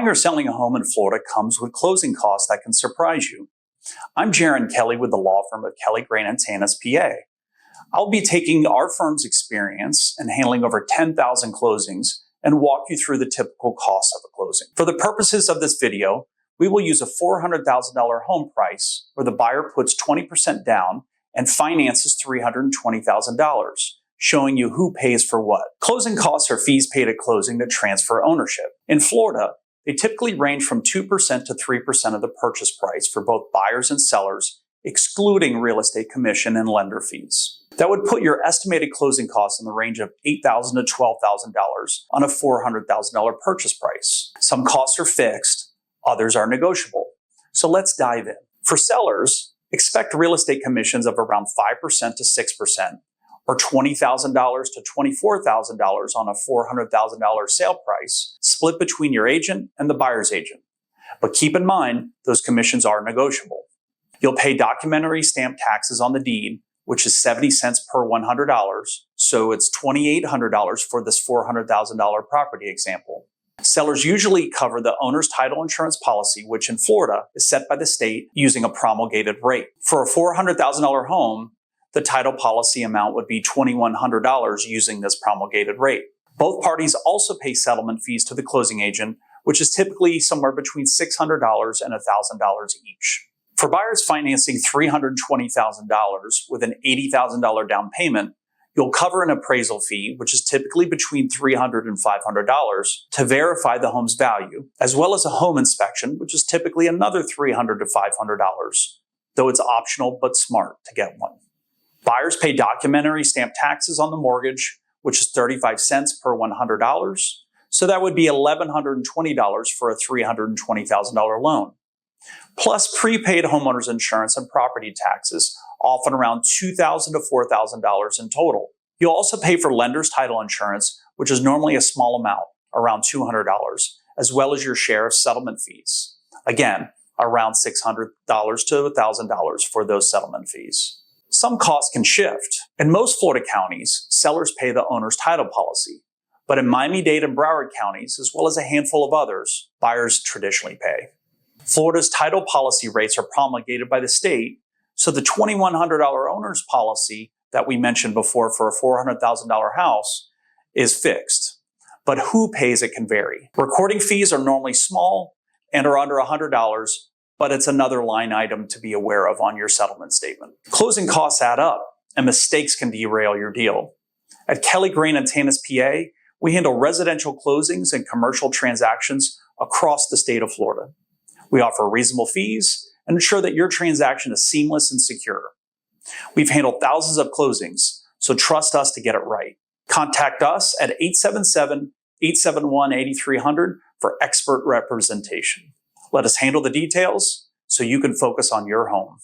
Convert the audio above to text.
or selling a home in Florida comes with closing costs that can surprise you. I'm Kelley with the law firm of Kelley, Tanis, PA. I'll be taking our firm's experience and handling over 10,000 closings and walk you through the typical costs of a closing. For the purposes of this video, we will use a $400,000 home price where the buyer puts 20% down and finances $320,000, showing you who pays for what. Closing costs are fees paid at closing to transfer ownership. In Florida, they typically range from 2% to 3% of the purchase price for both buyers and sellers, excluding real estate commission and lender fees. That would put your estimated closing costs in the range of $8,000 to $12,000 on a $400,000 purchase price. Some costs are fixed, others are negotiable. So let's dive in. For sellers, expect real estate commissions of around 5% to 6%, or $20,000 to $24,000 on a $400,000 sale price, split between your agent and the buyer's agent. But keep in mind, those commissions are negotiable. You'll pay documentary stamp taxes on the deed, which is 70 cents per $100, so it's $2,800 for this $400,000 property example. Sellers usually cover the owner's title insurance policy, which in Florida is set by the state using a promulgated rate. For a $400,000 home, the title policy amount would be $2,100 using this promulgated rate. Both parties also pay settlement fees to the closing agent, which is typically somewhere between $600 and $1,000 each. For buyers financing $320,000 with an $80,000 down payment, you'll cover an appraisal fee, which is typically between $300 and $500 to verify the home's value, as well as a home inspection, which is typically another $300 to $500, though it's optional but smart to get one. Buyers pay documentary stamp taxes on the mortgage, which is 35 cents per $100, so that would be $1,120 for a $320,000 loan. Plus prepaid homeowners insurance and property taxes, often around $2,000 to $4,000 in total. You'll also pay for lender's title insurance, which is normally a small amount, around $200, as well as your share of settlement fees. Again, around $600 to $1,000 for those settlement fees. Some costs can shift. In most Florida counties, sellers pay the owner's title policy. But in Miami-Dade and Broward counties, as well as a handful of others, buyers traditionally pay. Florida's title policy rates are promulgated by the state, so the $2,100 owner's policy that we mentioned before for a $400,000 house is fixed. But who pays it can vary. Recording fees are normally small and are under $100, but it's another line item to be aware of on your settlement statement. Closing costs add up, and mistakes can derail your deal. At Kelley, Tanis, PA, we handle residential closings and commercial transactions across the state of Florida. We offer reasonable fees and ensure that your transaction is seamless and secure. We've handled thousands of closings, so trust us to get it right. Contact us at 877-871-8300 for expert representation. Let us handle the details so you can focus on your home.